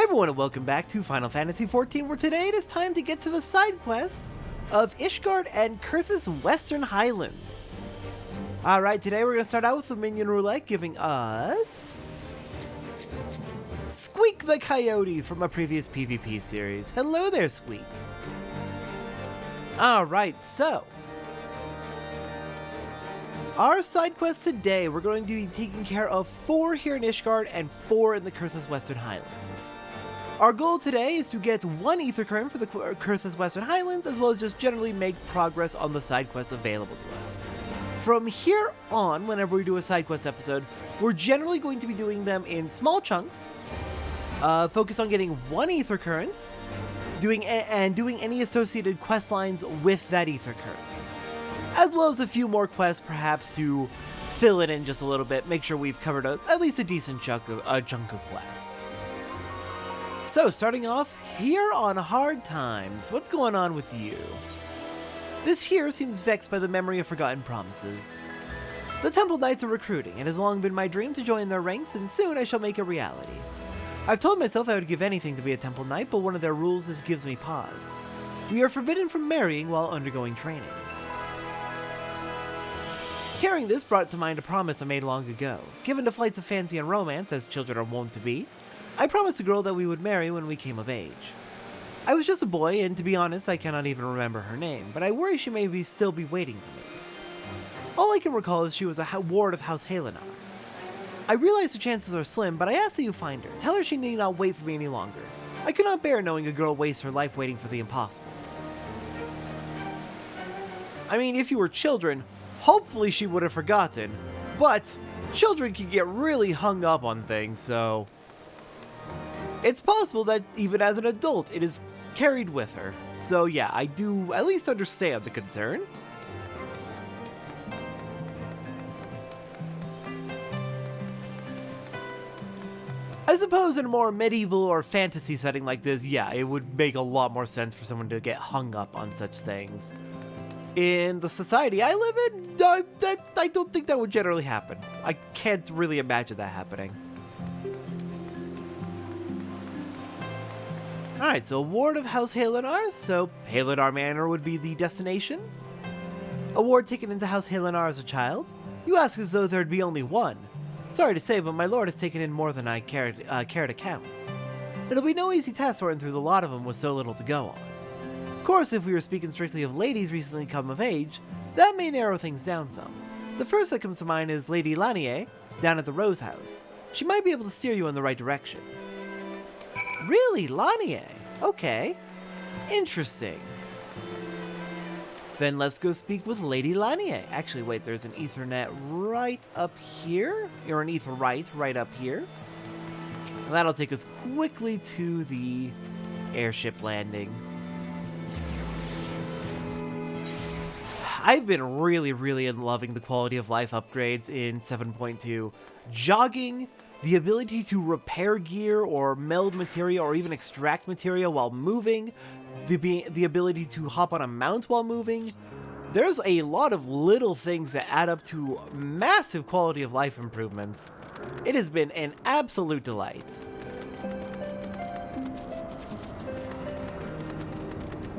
Hey everyone, and welcome back to Final Fantasy XIV, where today it is time to get to the side quests of Ishgard and Coerthas Western Highlands. Alright, today we're going to start out with the minion roulette, giving us Squeak the Coyote from a previous PvP series. Hello there, Squeak. Alright, so our side quests today, we're going to be taking care of 4 here in Ishgard and 4 in the Coerthas Western Highlands. Our goal today is to get 1 ether current for the Coerthas Western Highlands, as well as just generally make progress on the side quests available to us. From here on, whenever we do a side quest episode, we're generally going to be doing them in small chunks, focus on getting 1 ether current, doing any associated quest lines with that ether current, as well as a few more quests perhaps to fill it in just a little bit, make sure we've covered at least a decent chunk of quests. So, starting off here on Hard Times, what's going on with you? This here seems vexed by the memory of forgotten promises. The Temple Knights are recruiting. It has long been my dream to join their ranks, and soon I shall make a reality. I've told myself I would give anything to be a Temple Knight, but one of their rules gives me pause. We are forbidden from marrying while undergoing training. Hearing this brought to mind a promise I made long ago. Given to flights of fancy and romance, as children are wont to be, I promised a girl that we would marry when we came of age. I was just a boy, and to be honest, I cannot even remember her name, but I worry she may still be waiting for me. All I can recall is she was a ward of House Halenar. I realize the chances are slim, but I ask that you find her. Tell her she need not wait for me any longer. I could not bear knowing a girl wastes her life waiting for the impossible. I mean, if you were children, hopefully she would have forgotten, but children can get really hung up on things, so it's possible that even as an adult, it is carried with her. So yeah, I do at least understand the concern. I suppose in a more medieval or fantasy setting like this, yeah, it would make a lot more sense for someone to get hung up on such things. In the society I live in, I don't think that would generally happen. I can't really imagine that happening. Alright, so Ward of House Halenar, so Halenar Manor would be the destination. A ward taken into House Halenar as a child? You ask as though there'd be only one. Sorry to say, but my lord has taken in more than I care to count. It'll be no easy task sorting through the lot of them with so little to go on. Of course, if we were speaking strictly of ladies recently come of age, that may narrow things down some. The first that comes to mind is Lady Lanier, down at the Rose House. She might be able to steer you in the right direction. Really, Lanier? Okay. Interesting. Then let's go speak with Lady Lanier. Actually, wait, there's an Ethernet right up here? Or an Aetherite right up here. And that'll take us quickly to the airship landing. I've been really loving the quality of life upgrades in 7.2. Jogging, the ability to repair gear or meld material or even extract material while moving, the ability to hop on a mount while moving. There's a lot of little things that add up to massive quality of life improvements. It has been an absolute delight.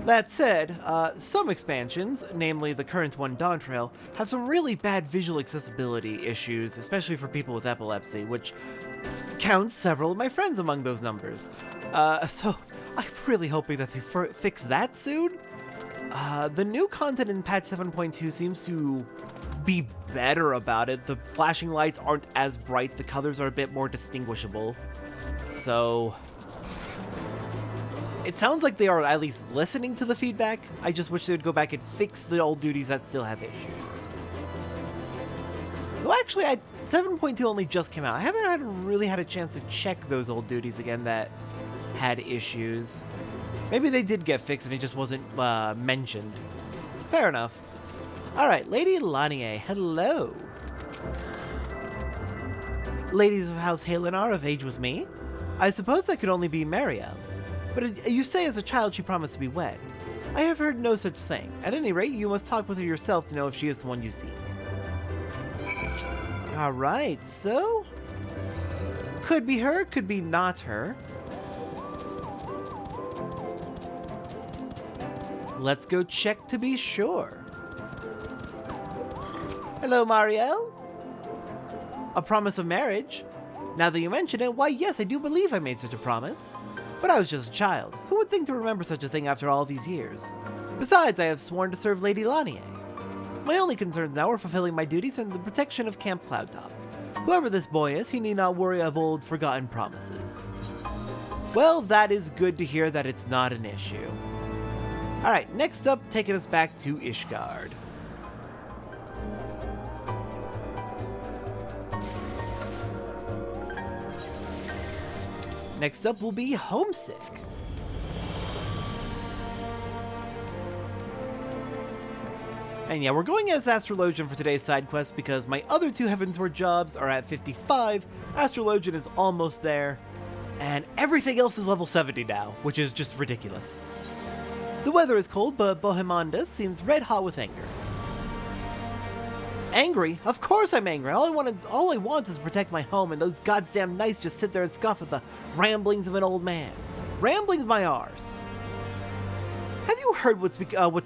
That said, some expansions, namely the current one, Dawntrail, have some really bad visual accessibility issues, especially for people with epilepsy, which counts several of my friends among those numbers. So I'm really hoping that they fix that soon. The new content in patch 7.2 seems to be better about it. The flashing lights aren't as bright, the colors are a bit more distinguishable. So it sounds like they are at least listening to the feedback. I just wish they would go back and fix the old duties that still have issues. Well, actually, 7.2 only just came out. I haven't really had a chance to check those old duties again that had issues. Maybe they did get fixed and it just wasn't mentioned. Fair enough. Alright, Lady Lanier, hello. Ladies of House Halenar of age with me? I suppose that could only be Marielle. But you say as a child she promised to be wed. I have heard no such thing. At any rate, you must talk with her yourself to know if she is the one you seek. Alright, so could be her, could be not her. Let's go check to be sure. Hello, Marielle. A promise of marriage? Now that you mention it, why yes, I do believe I made such a promise. But I was just a child. Who would think to remember such a thing after all these years? Besides, I have sworn to serve Lady Lanier. My only concerns now are fulfilling my duties and the protection of Camp Cloudtop. Whoever this boy is, he need not worry of old, forgotten promises. Well, that is good to hear that it's not an issue. Alright, next up, taking us back to Ishgard. Next up will be Homesick. And yeah, we're going as Astrologian for today's side quest because my other two Heavensward jobs are at 55, Astrologian is almost there, and everything else is level 70 now, which is just ridiculous. The weather is cold, but Bohemondus seems red hot with anger. Angry? Of course I'm angry. All I want is to protect my home, and those goddamn knights just sit there and scoff at the ramblings of an old man. Ramblings my arse. Have you heard what's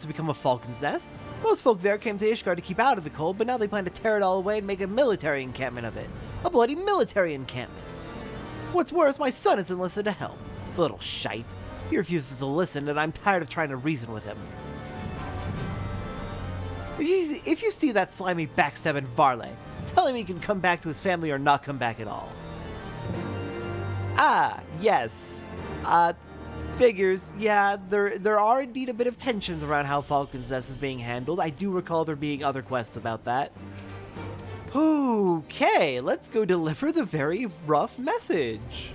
become of Falcon's Nest? Most folk there came to Ishgard to keep out of the cold, but now they plan to tear it all away and make a military encampment of it. A bloody military encampment. What's worse, my son is enlisted to help. The little shite. He refuses to listen, and I'm tired of trying to reason with him. If you see that slimy backstabbing Varley, tell him he can come back to his family or not come back at all. Ah, yes. Figures. Yeah, there are indeed a bit of tensions around how Falcon's Nest is being handled. I do recall there being other quests about that. Okay, let's go deliver the very rough message.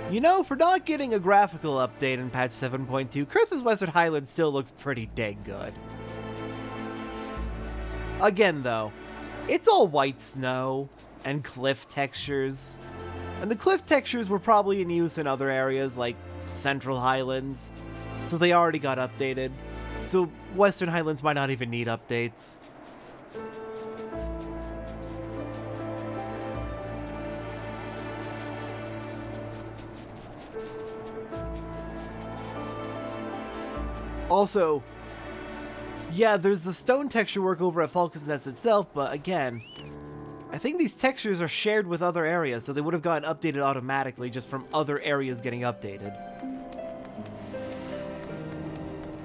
You know, for not getting a graphical update in patch 7.2, Coerthas Western Highlands still looks pretty dang good. Again though, it's all white snow and cliff textures. And the cliff textures were probably in use in other areas like Central Highlands, so they already got updated. So Western Highlands might not even need updates. Also, yeah, there's the stone texture work over at Falcon's Nest itself, but again, I think these textures are shared with other areas, so they would have gotten updated automatically just from other areas getting updated.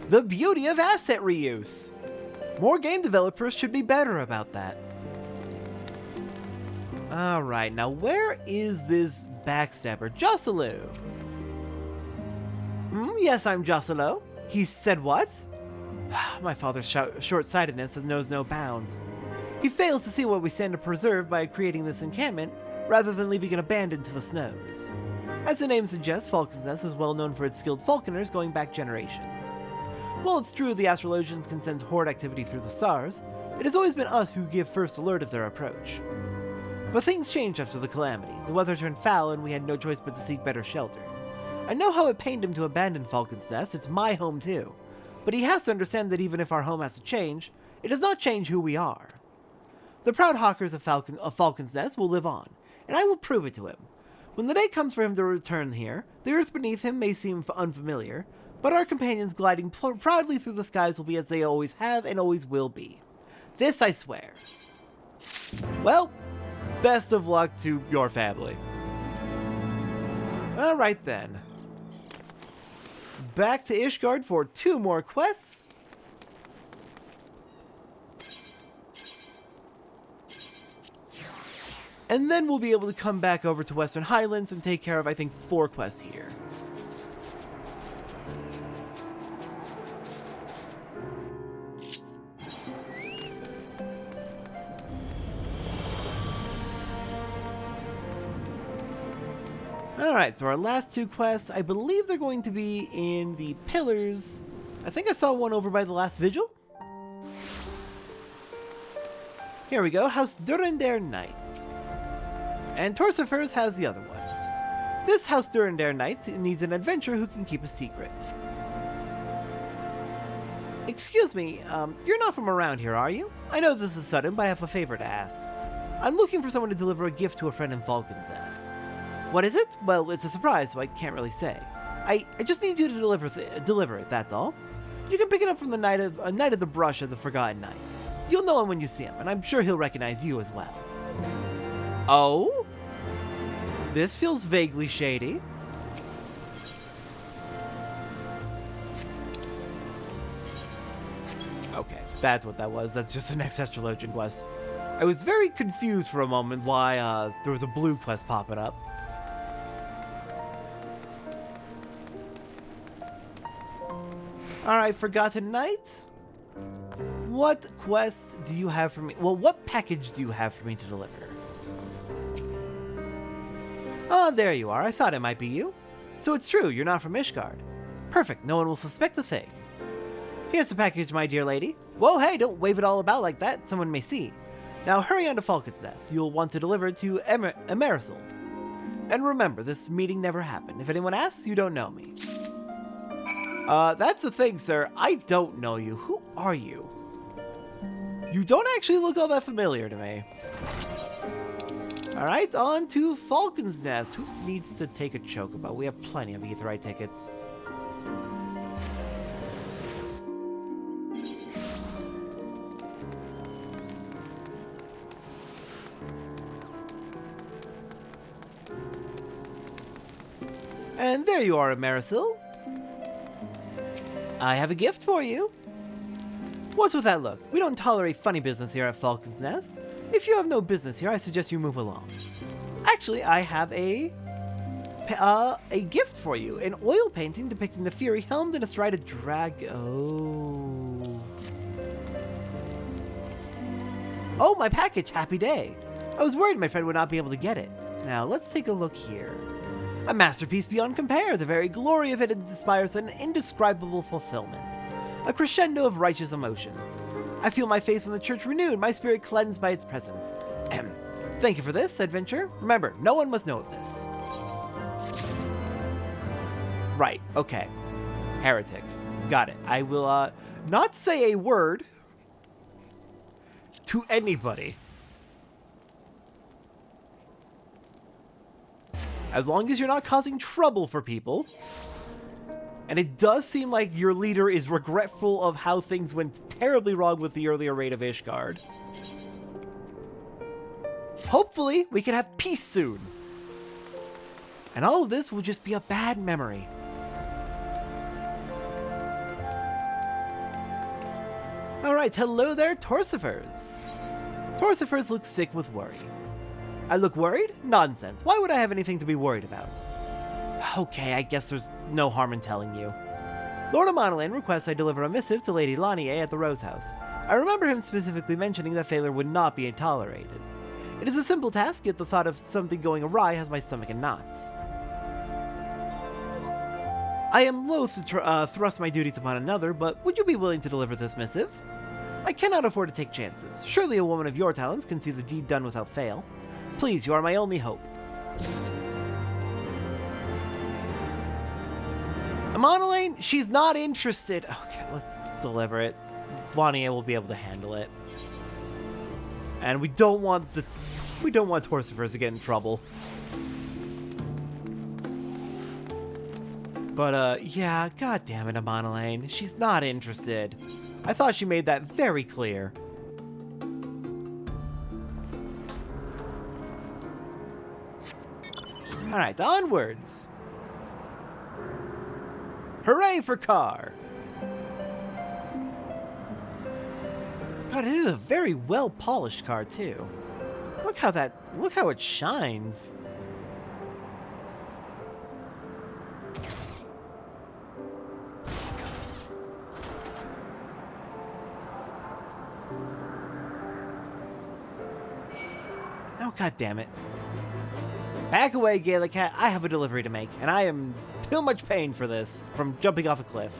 The beauty of asset reuse! More game developers should be better about that. Alright, now where is this backstabber? Jocelyn! Yes, I'm Jocelyn. He said what? My father's short-sightedness knows no bounds. He fails to see what we stand to preserve by creating this encampment, rather than leaving it abandoned to the snows. As the name suggests, Falcon's Nest is well known for its skilled falconers going back generations. While it's true the Astrologians can sense horde activity through the stars, it has always been us who give first alert of their approach. But things changed after the calamity. The weather turned foul and we had no choice but to seek better shelter. I know how it pained him to abandon Falcon's Nest, it's my home too. But he has to understand that even if our home has to change, it does not change who we are. The proud hawkers of Falcon's Nest will live on, and I will prove it to him. When the day comes for him to return here, the earth beneath him may seem unfamiliar, but our companions gliding proudly through the skies will be as they always have and always will be. This I swear. Well, best of luck to your family. Alright then. Back to Ishgard for 2 more quests. And then we'll be able to come back over to Western Highlands and take care of, I think, 4 quests here. Alright, so our last 2 quests, I believe they're going to be in the Pillars. I think I saw one over by the last vigil. Here we go, House Durandare Knights. And Torsifer's has the other one. This House Durandare Knights needs an adventurer who can keep a secret. Excuse me, you're not from around here, are you? I know this is sudden, but I have a favor to ask. I'm looking for someone to deliver a gift to a friend in Falcon's Nest. What is it? Well, it's a surprise, so I can't really say. I just need you to deliver it, that's all. You can pick it up from the Knight of the Brush of the Forgotten Knight. You'll know him when you see him, and I'm sure he'll recognize you as well. Oh? This feels vaguely shady. Okay, that's what that was. That's just the next astrologian quest. I was very confused for a moment why there was a blue quest popping up. Alright, Forgotten Knight. What quest do you have for me? Well, what package do you have for me to deliver? Oh, there you are. I thought it might be you. So it's true, you're not from Ishgard. Perfect, no one will suspect a thing. Here's the package, my dear lady. Whoa, hey, don't wave it all about like that. Someone may see. Now hurry on to Falcon's Nest. You'll want to deliver it to Emerisel. And remember, this meeting never happened. If anyone asks, you don't know me. That's the thing, sir. I don't know you. Who are you? You don't actually look all that familiar to me. Alright, on to Falcon's Nest. Who needs to take a chocobo? We have plenty of Aetheryte tickets. And there you are, Emerisel. I have a gift for you. What's with that look? We don't tolerate funny business here at Falcon's Nest. If you have no business here, I suggest you move along. Actually, I have a gift for you. An oil painting depicting the Fury helmed and astride a dragon. Oh, my package. Happy day. I was worried my friend would not be able to get it. Now, let's take a look here. A masterpiece beyond compare. The very glory of it inspires an indescribable fulfillment. A crescendo of righteous emotions. I feel my faith in the church renewed, my spirit cleansed by its presence. Thank you for this, adventure. Remember, no one must know of this. Right, okay. Heretics. Got it. I will, not say a word to anybody. As long as you're not causing trouble for people. And it does seem like your leader is regretful of how things went terribly wrong with the earlier raid of Ishgard. Hopefully, we can have peace soon. And all of this will just be a bad memory. Alright, hello there, Torsifers. Torsifers looks sick with worry. I look worried? Nonsense. Why would I have anything to be worried about? Okay, I guess there's no harm in telling you. Lord Amonalan requests I deliver a missive to Lady Lanier at the Rose House. I remember him specifically mentioning that failure would not be tolerated. It is a simple task, yet the thought of something going awry has my stomach in knots. I am loath to thrust my duties upon another, but would you be willing to deliver this missive? I cannot afford to take chances. Surely a woman of your talents can see the deed done without fail. Please, you are my only hope. Amonalan, she's not interested. Okay, let's deliver it. Lanier will be able to handle it. And we don't want Torsifers to get in trouble. But yeah, god damn it, Amonalan. She's not interested. I thought she made that very clear. Alright, onwards. Hooray for Car! God, it is a very well-polished car, too. Look how it shines. Oh, god damn it. Back away, Gaelic Cat. I have a delivery to make, and I am too much pain for this from jumping off a cliff.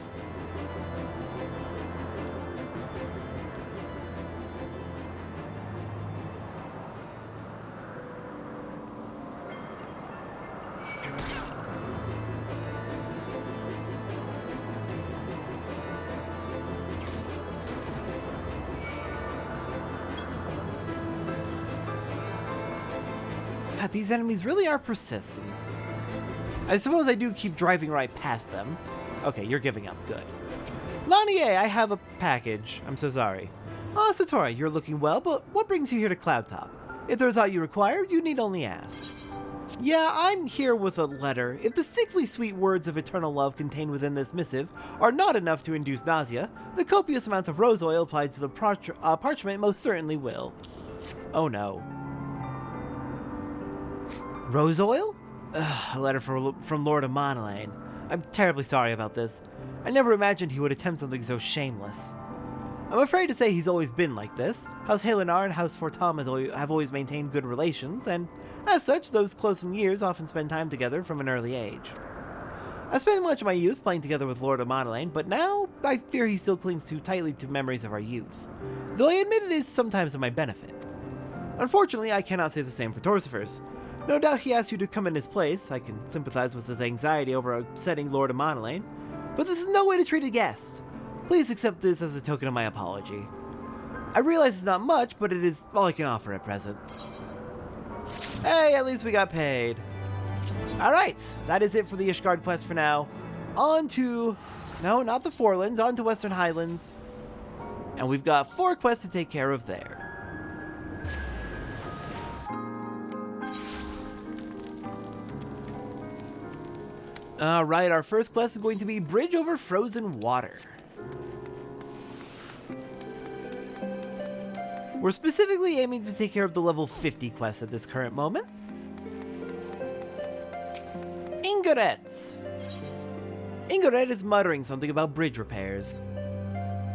God, these enemies really are persistent. I suppose I do keep driving right past them. Okay, you're giving up. Good. Lanier, I have a package. I'm so sorry. Ah, Satora, you're looking well, but what brings you here to Cloudtop? If there's aught you require, you need only ask. Yeah, I'm here with a letter. If the sickly sweet words of eternal love contained within this missive are not enough to induce nausea, the copious amounts of rose oil applied to the parchment most certainly will. Oh no. Rose oil? Ugh, a letter from Lord of Monolaine. I'm terribly sorry about this. I never imagined he would attempt something so shameless. I'm afraid to say he's always been like this. House Helenar and House Fortam have always maintained good relations, and as such, those close in years often spend time together from an early age. I spent much of my youth playing together with Lord of Monolaine, but now I fear he still clings too tightly to memories of our youth, though I admit it is sometimes to my benefit. Unfortunately, I cannot say the same for Torcifer's. No doubt he asked you to come in his place. I can sympathize with his anxiety over upsetting Lord of Monolaine, but this is no way to treat a guest. Please accept this as a token of my apology. I realize it's not much, but it is all I can offer at present. Hey, at least we got paid. Alright, that is it for the Ishgard quest for now. On to... no, not the Forelands, on to Western Highlands. And we've got 4 quests to take care of there. Alright, our first quest is going to be Bridge Over Frozen Water. We're specifically aiming to take care of the level 50 quest at this current moment. Ingoret! Ingoret is muttering something about bridge repairs.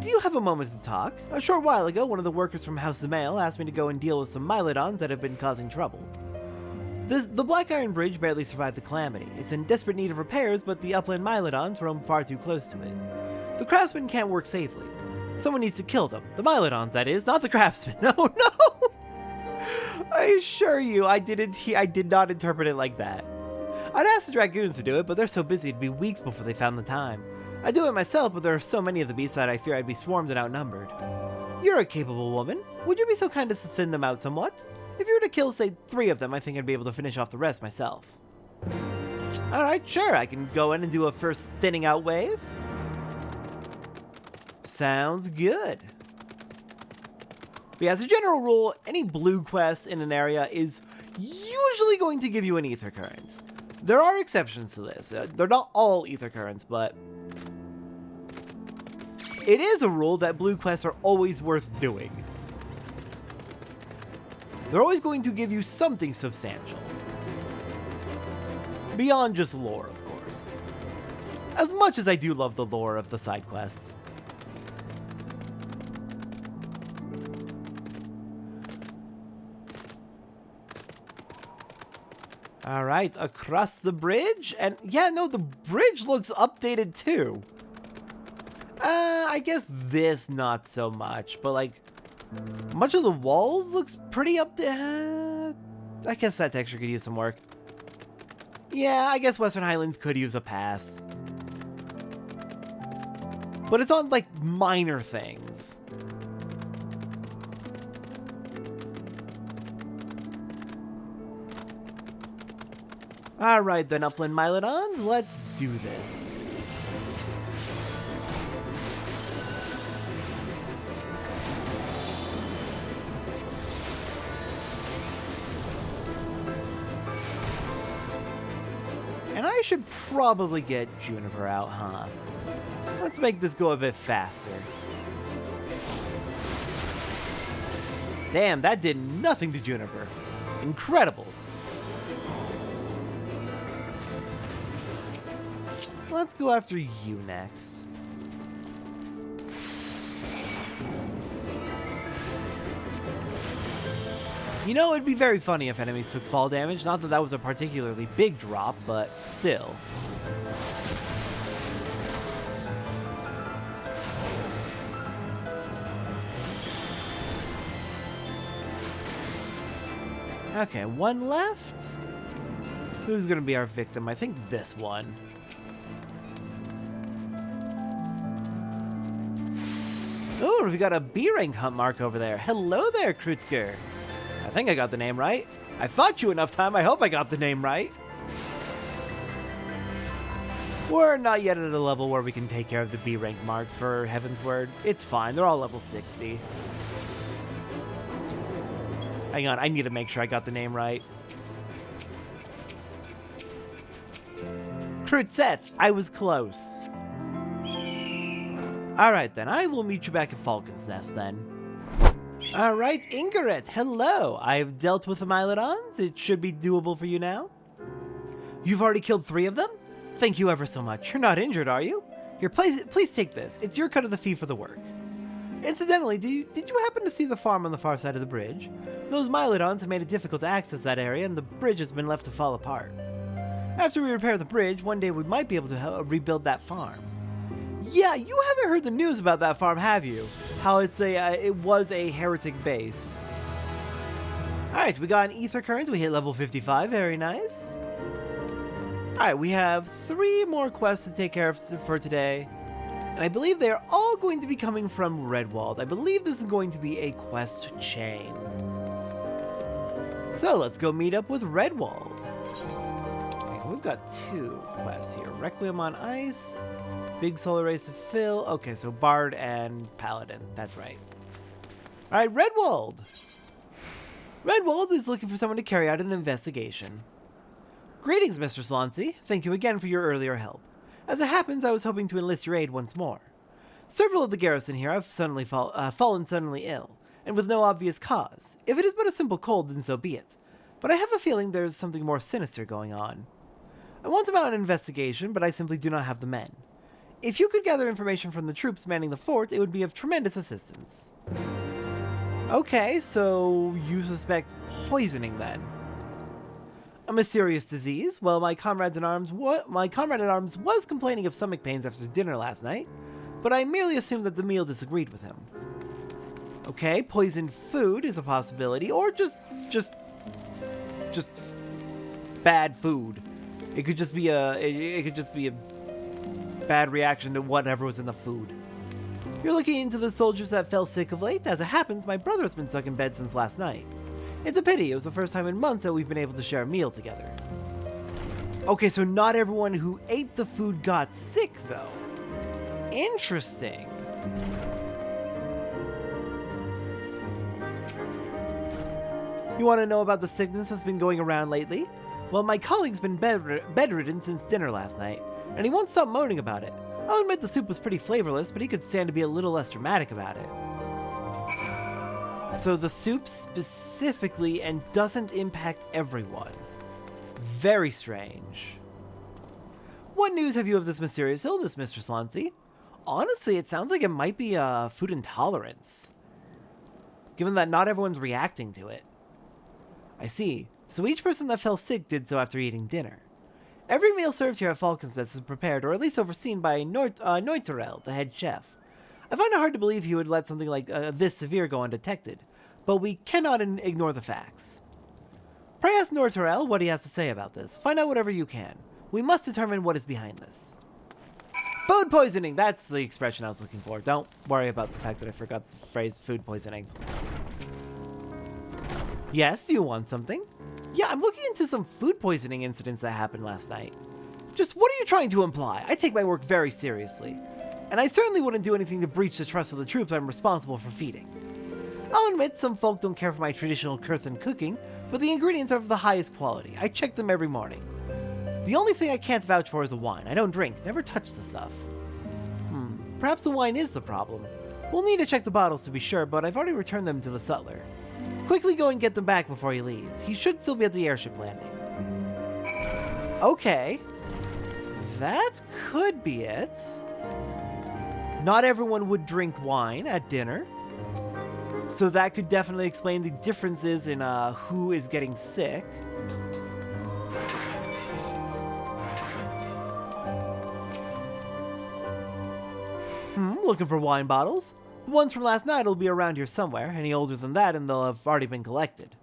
Do you have a moment to talk? A short while ago, one of the workers from House Zemail asked me to go and deal with some Mylodons that have been causing trouble. The Black Iron Bridge barely survived the calamity. It's in desperate need of repairs, but the upland Mylodons roam far too close to it. The craftsmen can't work safely. Someone needs to kill them. The Mylodons, that is, not the craftsmen. No, no! I assure you, I did not interpret it like that. I'd ask the Dragoons to do it, but they're so busy it'd be weeks before they found the time. I'd do it myself, but there are so many of the beasts that I fear I'd be swarmed and outnumbered. You're a capable woman. Would you be so kind as to thin them out somewhat? If you were to kill, say, 3 of them, I think I'd be able to finish off the rest myself. Alright, sure, I can go in and do a first thinning out wave. Sounds good. But yeah, as a general rule, any blue quest in an area is usually going to give you an ether current. There are exceptions to this. They're not all ether currents, but it is a rule that blue quests are always worth doing. They're always going to give you something substantial. Beyond just lore, of course. As much as I do love the lore of the side quests. Alright, across the bridge, and yeah, no, the bridge looks updated too. I guess this not so much, but like, much of the walls looks pretty updated. I guess that texture could use some work. Yeah, I guess Western Highlands could use a pass. But it's on like minor things. Alright then, Upland Mylodons, let's do this. And I should probably get Juniper out, huh? Let's make this go a bit faster. Damn, that did nothing to Juniper. Incredible. Let's go after you next. You know, it'd be very funny if enemies took fall damage. Not that that was a particularly big drop, but still. Okay, one left. Who's gonna be our victim? I think this one. Oh, we got a B rank hunt mark over there. Hello there, Krutsker. I think I got the name right. I fought you enough time, I hope I got the name right. We're not yet at a level where we can take care of the B rank marks for Heavensward. It's fine, they're all level 60. Hang on, I need to make sure I got the name right. Coerthas, I was close. Alright then, I will meet you back at Falcon's Nest then. Alright, Ingaret, hello. I've dealt with the Mylodons. It should be doable for you now. You've already killed 3 of them? Thank you ever so much. You're not injured, are you? Here, please take this. It's your cut of the fee for the work. Incidentally, did you happen to see the farm on the far side of the bridge? Those Mylodons have made it difficult to access that area, and the bridge has been left to fall apart. After we repair the bridge, one day we might be able to rebuild that farm. Yeah, you haven't heard the news about that farm, have you? How it was a heretic base. Alright, we got an ether current. We hit level 55. Very nice. Alright, we have 3 more quests to take care of for today. And I believe they are all going to be coming from Redwald. I believe this is going to be a quest chain. So let's go meet up with Redwald. Okay, we've got 2 quests here. Requiem on Ice. Big solar rays to fill. Okay, so Bard and Paladin. That's right. Alright, Redwald! Redwald is looking for someone to carry out an investigation. Greetings, Mr. Slauncey. Thank you again for your earlier help. As it happens, I was hoping to enlist your aid once more. Several of the garrison here have suddenly fallen suddenly ill, and with no obvious cause. If it is but a simple cold, then so be it. But I have a feeling there's something more sinister going on. I want about an investigation, but I simply do not have the men. If you could gather information from the troops manning the fort, it would be of tremendous assistance. Okay, so you suspect poisoning then. A mysterious disease? Well, my comrade at arms was complaining of stomach pains after dinner last night, but I merely assumed that the meal disagreed with him. Okay, poisoned food is a possibility, or just bad food. It could just be a bad reaction to whatever was in the food. You're looking into the soldiers that fell sick of late? As it happens, my brother has been stuck in bed since last night. It's a pity. It was the first time in months that we've been able to share a meal together. Okay, so not everyone who ate the food got sick, though. Interesting. You want to know about the sickness that's been going around lately? Well, my colleague's been bedridden since dinner last night, and he won't stop moaning about it. I'll admit the soup was pretty flavorless, but he could stand to be a little less dramatic about it. So the soup specifically and doesn't impact everyone. Very strange. What news have you of this mysterious illness, Mr. Slauncey? Honestly, it sounds like it might be food intolerance, given that not everyone's reacting to it. I see. So each person that fell sick did so after eating dinner. Every meal served here at Falcon's Nest is prepared, or at least overseen by Neuterel, the head chef. I find it hard to believe he would let something like this severe go undetected, but we cannot ignore the facts. Pray ask Neuterel what he has to say about this. Find out whatever you can. We must determine what is behind this. Food poisoning! That's the expression I was looking for. Don't worry about the fact that I forgot the phrase food poisoning. Yes, do you want something? Yeah, I'm looking into some food poisoning incidents that happened last night. Just what are you trying to imply? I take my work very seriously, and I certainly wouldn't do anything to breach the trust of the troops I'm responsible for feeding. I'll admit some folk don't care for my traditional Coerthan cooking, but the ingredients are of the highest quality. I check them every morning. The only thing I can't vouch for is the wine. I don't drink, never touch the stuff. Perhaps the wine is the problem. We'll need to check the bottles to be sure, but I've already returned them to the sutler. Quickly go and get them back before he leaves. He should still be at the airship landing. Okay. That could be it. Not everyone would drink wine at dinner, so that could definitely explain the differences in who is getting sick. Looking for wine bottles? The ones from last night will be around here somewhere. Any older than that and they'll have already been collected.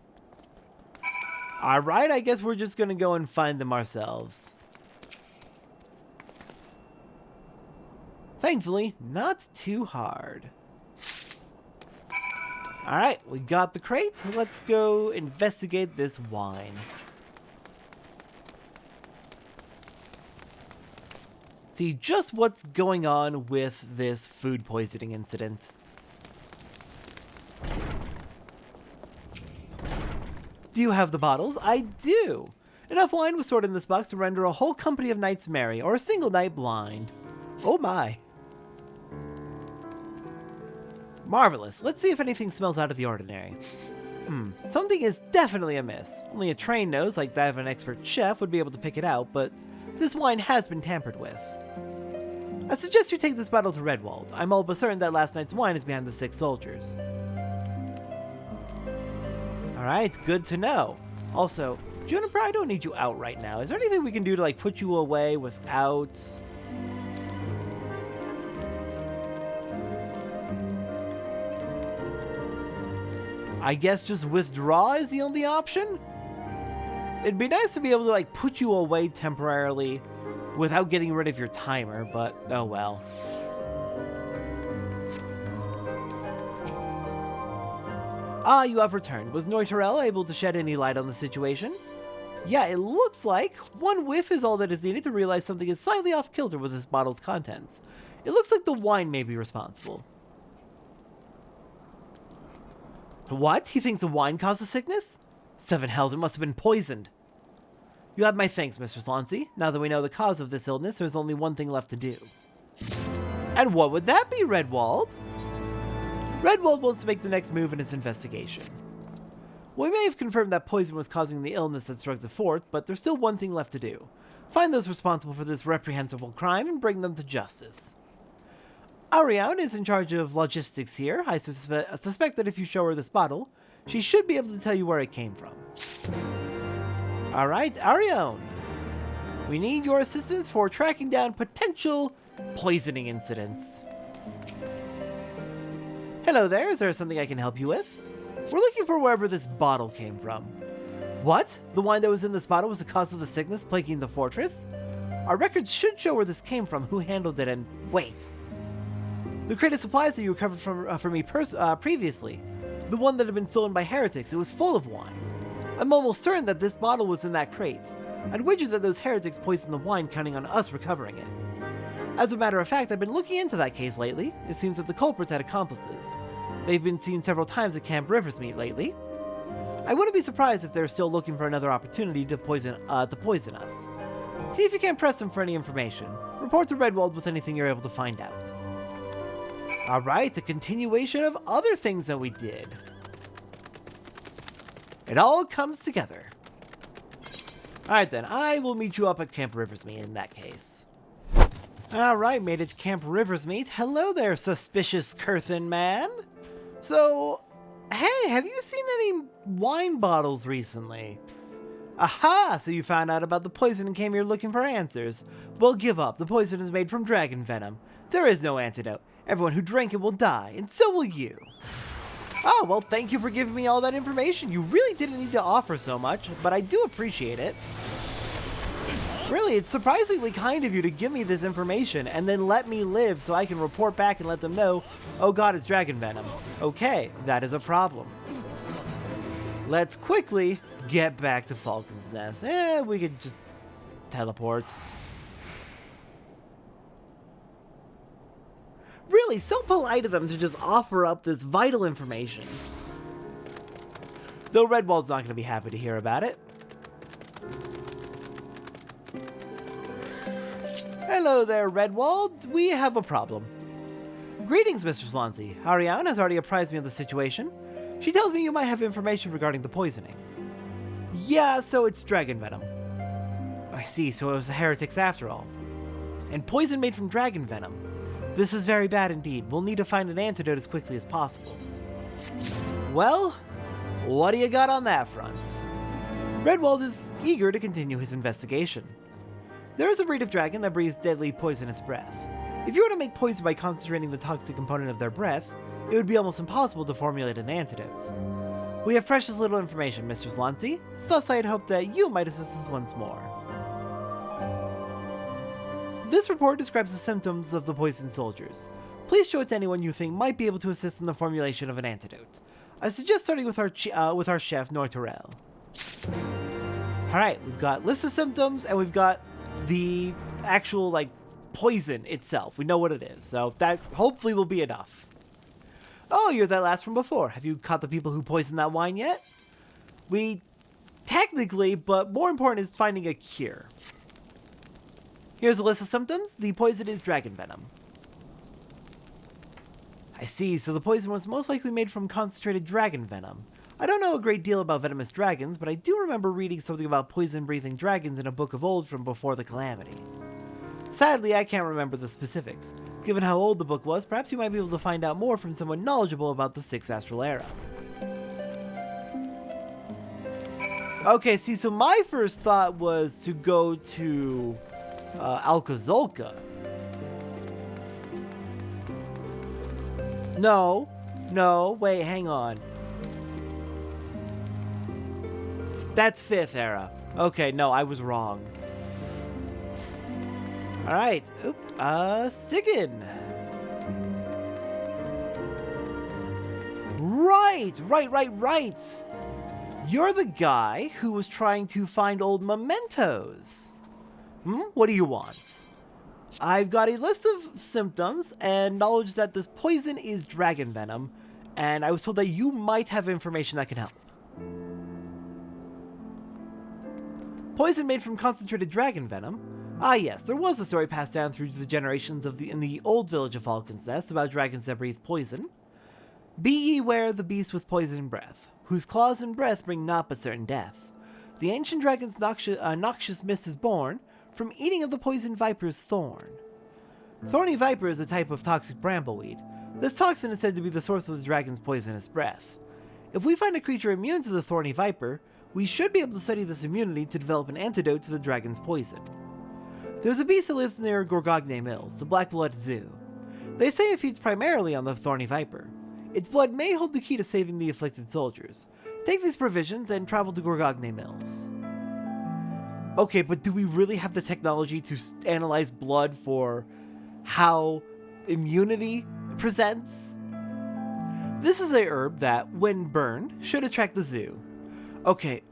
Alright, I guess we're just gonna go and find them ourselves. Thankfully, not too hard. Alright, we got the crate. Let's go investigate this wine. See just what's going on with this food poisoning incident. Do you have the bottles? I do. Enough wine was stored in this box to render a whole company of knights merry, or a single knight blind. Oh my. Marvelous. Let's see if anything smells out of the ordinary. Something is definitely amiss. Only a trained nose like that of an expert chef would be able to pick it out, but this wine has been tampered with. I suggest you take this bottle to Redwald. I'm all but certain that last night's wine is behind the 6 soldiers. Alright, good to know. Also, Juniper, I don't need you out right now. Is there anything we can do to, like, put you away without... I guess just withdraw is the only option? It'd be nice to be able to, like, put you away temporarily without getting rid of your timer, but oh well. Ah, you have returned. Was Noitarel able to shed any light on the situation? Yeah, it looks like one whiff is all that is needed to realize something is slightly off kilter with this bottle's contents. It looks like the wine may be responsible. What? He thinks the wine caused the sickness? 7 hells, it must have been poisoned. You have my thanks, Mr. Slauncey. Now that we know the cause of this illness, there's only one thing left to do. And what would that be, Redwald? Redwald wants to make the next move in its investigation. We may have confirmed that poison was causing the illness that struck the fort, but there's still one thing left to do. Find those responsible for this reprehensible crime and bring them to justice. Ariane is in charge of logistics here. I suspect that if you show her this bottle, she should be able to tell you where it came from. Alright, Ariane. We need your assistance for tracking down potential poisoning incidents. Hello there, is there something I can help you with? We're looking for wherever this bottle came from. What? The wine that was in this bottle was the cause of the sickness plaguing the fortress? Our records should show where this came from, who handled it, and... Wait. The crate of supplies that you recovered from me previously. The one that had been stolen by heretics, it was full of wine. I'm almost certain that this bottle was in that crate. I'd wager that those heretics poisoned the wine, counting on us recovering it. As a matter of fact, I've been looking into that case lately. It seems that the culprits had accomplices. They've been seen several times at Camp Riversmeet lately. I wouldn't be surprised if they're still looking for another opportunity to poison us. See if you can't press them for any information. Report to Redwald with anything you're able to find out. Alright, a continuation of other things that we did. It all comes together. Alright then, I will meet you up at Camp Riversmeet in that case. Alright, made it to Camp Riversmeet. Hello there, suspicious Coerthan man. So, hey, have you seen any wine bottles recently? Aha! So you found out about the poison and came here looking for answers. Well, give up. The poison is made from dragon venom. There is no antidote. Everyone who drank it will die, and so will you. Oh, well, thank you for giving me all that information. You really didn't need to offer so much, but I do appreciate it. Really, it's surprisingly kind of you to give me this information and then let me live so I can report back and let them know, oh god, it's dragon venom. Okay, that is a problem. Let's quickly get back to Falcon's Nest. We could just teleport. Really, so polite of them to just offer up this vital information. Though Redwald's not going to be happy to hear about it. Hello there, Redwald. We have a problem. Greetings, Mr. Slauncey. Ariane has already apprised me of the situation. She tells me you might have information regarding the poisonings. Yeah, so it's dragon venom. I see, so it was the heretics after all. And poison made from dragon venom. This is very bad indeed. We'll need to find an antidote as quickly as possible. Well, what do you got on that front? Redwald is eager to continue his investigation. There is a breed of dragon that breathes deadly poisonous breath. If you were to make poison by concentrating the toxic component of their breath, it would be almost impossible to formulate an antidote. We have precious little information, Mr. Slauncey, thus I had hoped that you might assist us once more. This report describes the symptoms of the poisoned soldiers. Please show it to anyone you think might be able to assist in the formulation of an antidote. I suggest starting with our chef, Nortorel. Alright, we've got list of symptoms, and we've got the actual, like, poison itself. We know what it is, so that hopefully will be enough. Oh, you're that last from before. Have you caught the people who poisoned that wine yet? We technically, but more important is finding a cure. Here's a list of symptoms. The poison is dragon venom. I see, so the poison was most likely made from concentrated dragon venom. I don't know a great deal about venomous dragons, but I do remember reading something about poison-breathing dragons in a book of old from before the Calamity. Sadly, I can't remember the specifics. Given how old the book was, perhaps you might be able to find out more from someone knowledgeable about the Sixth Astral Era. Okay, see, so my first thought was to go to Alcazolca. No, wait, hang on. That's 5th era. Okay, no, I was wrong. Alright, Sigyn. Right. You're the guy who was trying to find old mementos. What do you want? I've got a list of symptoms and knowledge that this poison is dragon venom, and I was told that you might have information that can help. Poison made from concentrated dragon venom? Ah yes, there was a story passed down through the generations in the old village of Falcon's Nest about dragons that breathe poison. Be ye ware the beast with poison breath, whose claws and breath bring naught but certain death. The ancient dragon's noxious mist is born from eating of the poison viper's thorn. Thorny viper is a type of toxic brambleweed. This toxin is said to be the source of the dragon's poisonous breath. If we find a creature immune to the thorny viper, we should be able to study this immunity to develop an antidote to the dragon's poison. There's a beast that lives near Gorgogne Mills, the Black Blood Zoo. They say it feeds primarily on the thorny viper. Its blood may hold the key to saving the afflicted soldiers. Take these provisions and travel to Gorgogne Mills. Okay, but do we really have the technology to analyze blood for how immunity presents? This is a herb that, when burned, should attract the zoo. Okay,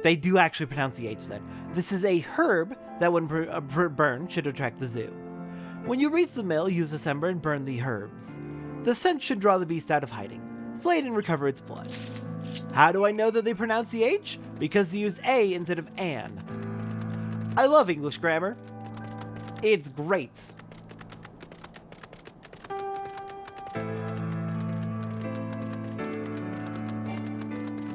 they do actually pronounce the H then. This is a herb that, when burned, should attract the zoo. When you reach the mill, use a ember and burn the herbs. The scent should draw the beast out of hiding. Slay it and recover its blood. How do I know that they pronounce the H? Because they use A instead of an. I love English grammar. It's great.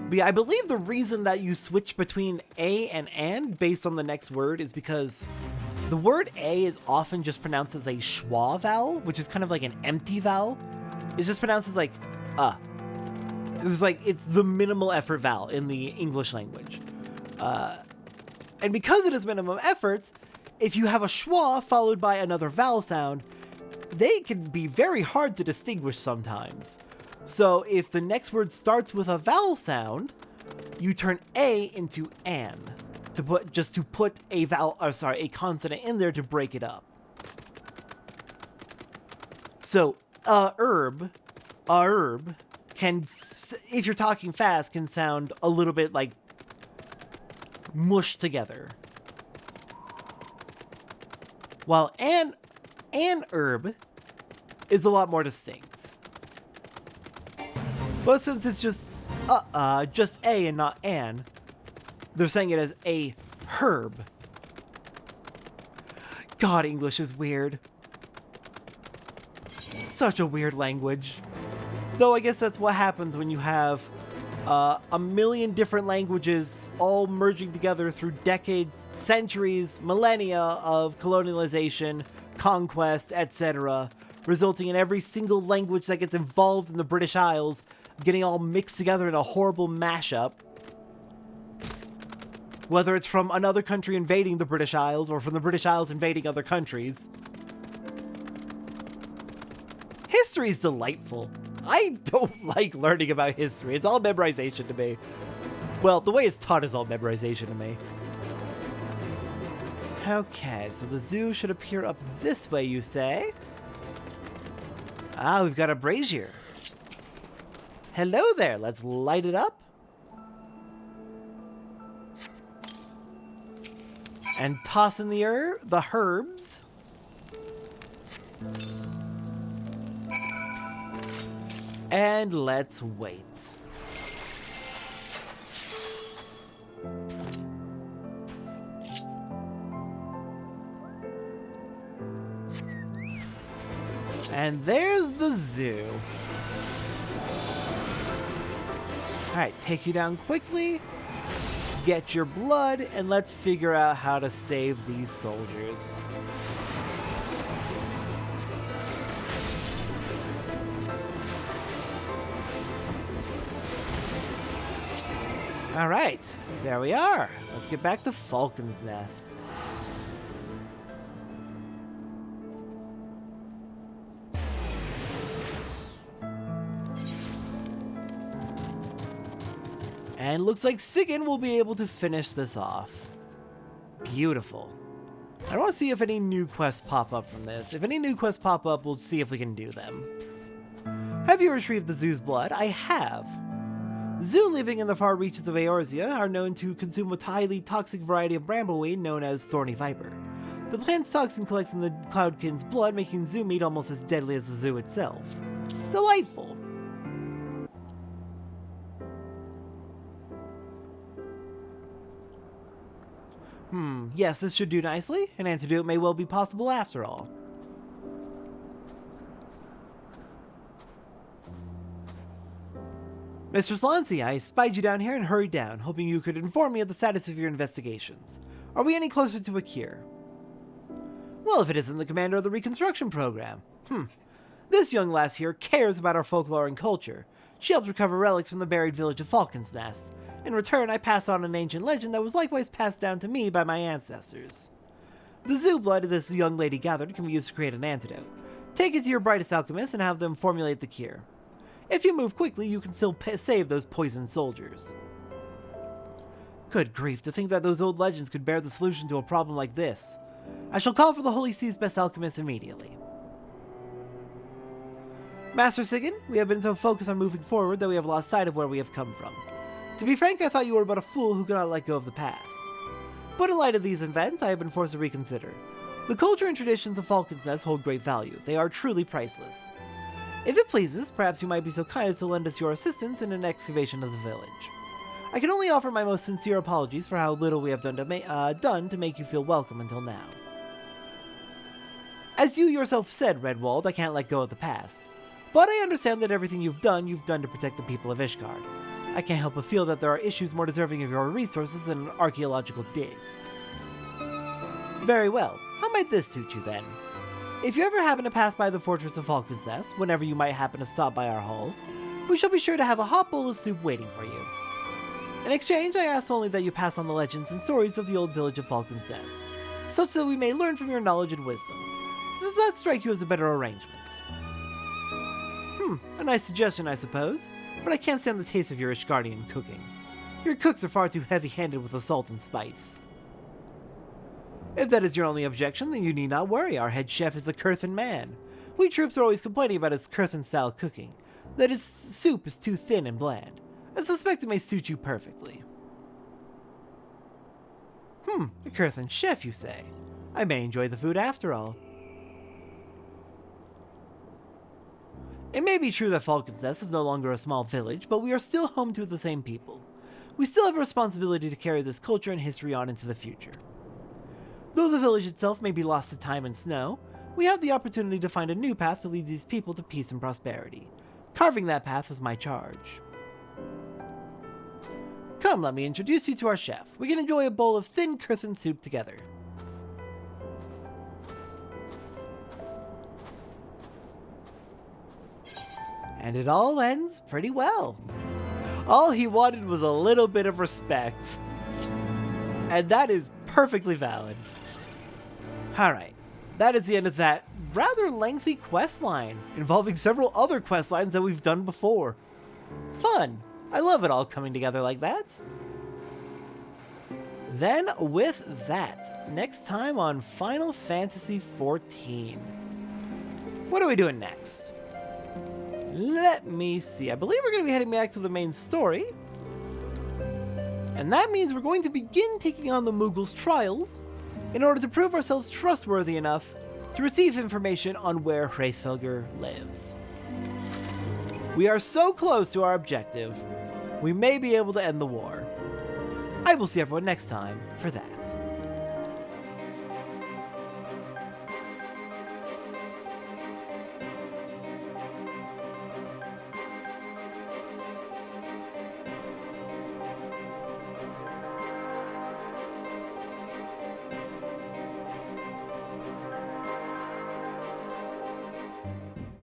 But yeah, I believe the reason that you switch between A and an based on the next word is because the word A is often just pronounced as a schwa vowel, which is kind of like an empty vowel. It's just pronounced as like it's the minimal effort vowel in the English language. And because it is minimum effort, if you have a schwa followed by another vowel sound, they can be very hard to distinguish sometimes. So if the next word starts with a vowel sound, you turn A into an to put a consonant in there to break it up. So a herb can, if you're talking fast, can sound a little bit like mushed together. While an herb is a lot more distinct. But since it's just A and not an, they're saying it as a herb. God, English is weird. Such a weird language. Though I guess that's what happens when you have a million different languages all merging together through decades, centuries, millennia of colonialization, conquest, etc., resulting in every single language that gets involved in the British Isles getting all mixed together in a horrible mashup. Whether it's from another country invading the British Isles or from the British Isles invading other countries. History's delightful. I don't like learning about history. It's all memorization to me. Well, the way it's taught is all memorization to me. Okay, so the zoo should appear up this way, you say? Ah, we've got a brazier. Hello there, let's light it up. And toss in the herbs. And let's wait. And there's the zoo. Alright, take you down quickly. Get your blood, and let's figure out how to save these soldiers. Alright, there we are. Let's get back to Falcon's Nest. And looks like Sigyn will be able to finish this off. Beautiful. I want to see if any new quests pop up from this. If any new quests pop up, we'll see if we can do them. Have you retrieved the zoo's blood? I have. Zoo living in the far reaches of Eorzea are known to consume a highly toxic variety of brambleweed known as thorny viper. The plant's toxin collects in the cloudkin's blood, making zoo meat almost as deadly as the zoo itself. Delightful. Yes, this should do nicely. An antidote may well be possible after all. Mr. Slancy, I spied you down here and hurried down, hoping you could inform me of the status of your investigations. Are we any closer to a cure? Well, if it isn't the commander of the reconstruction program. This young lass here cares about our folklore and culture. She helped recover relics from the buried village of Falcon's Nest. In return, I pass on an ancient legend that was likewise passed down to me by my ancestors. The zoo blood this young lady gathered can be used to create an antidote. Take it to your brightest alchemists and have them formulate the cure. If you move quickly, you can still save those poisoned soldiers. Good grief, to think that those old legends could bear the solution to a problem like this. I shall call for the Holy Sea's best alchemist immediately. Master Sigyn, we have been so focused on moving forward that we have lost sight of where we have come from. To be frank, I thought you were but a fool who could not let go of the past. But in light of these events, I have been forced to reconsider. The culture and traditions of Falcon's Nest hold great value. They are truly priceless. If it pleases, perhaps you might be so kind as to lend us your assistance in an excavation of the village. I can only offer my most sincere apologies for how little we have done to make you feel welcome until now. As you yourself said, Redwald, I can't let go of the past. But I understand that everything you've done to protect the people of Ishgard. I can't help but feel that there are issues more deserving of your resources than an archaeological dig. Very well. How might this suit you then? If you ever happen to pass by the fortress of Falcon's Nest, whenever you might happen to stop by our halls, we shall be sure to have a hot bowl of soup waiting for you. In exchange, I ask only that you pass on the legends and stories of the old village of Falcon's Nest, such that we may learn from your knowledge and wisdom. Does that strike you as a better arrangement? A nice suggestion, I suppose, but I can't stand the taste of your Ishgardian cooking. Your cooks are far too heavy-handed with the salt and spice. If that is your only objection, then you need not worry. Our head chef is a Coerthan man. We troops are always complaining about his Coerthan-style cooking, that his soup is too thin and bland. I suspect it may suit you perfectly. A Coerthan chef, you say? I may enjoy the food after all. It may be true that Falcon's Nest is no longer a small village, but we are still home to the same people. We still have a responsibility to carry this culture and history on into the future. Though the village itself may be lost to time and snow, we have the opportunity to find a new path to lead these people to peace and prosperity. Carving that path is my charge. Come, let me introduce you to our chef. We can enjoy a bowl of thin Coerthan soup together. And it all ends pretty well. All he wanted was a little bit of respect. And that is perfectly valid. Alright, that is the end of that rather lengthy quest line, involving several other quest lines that we've done before. Fun! I love it all coming together like that. Then, with that, next time on Final Fantasy XIV. What are we doing next? Let me see. I believe we're going to be heading back to the main story. And that means we're going to begin taking on the Mughals' trials in order to prove ourselves trustworthy enough to receive information on where Hraesvelgr lives. We are so close to our objective, we may be able to end the war. I will see everyone next time for that.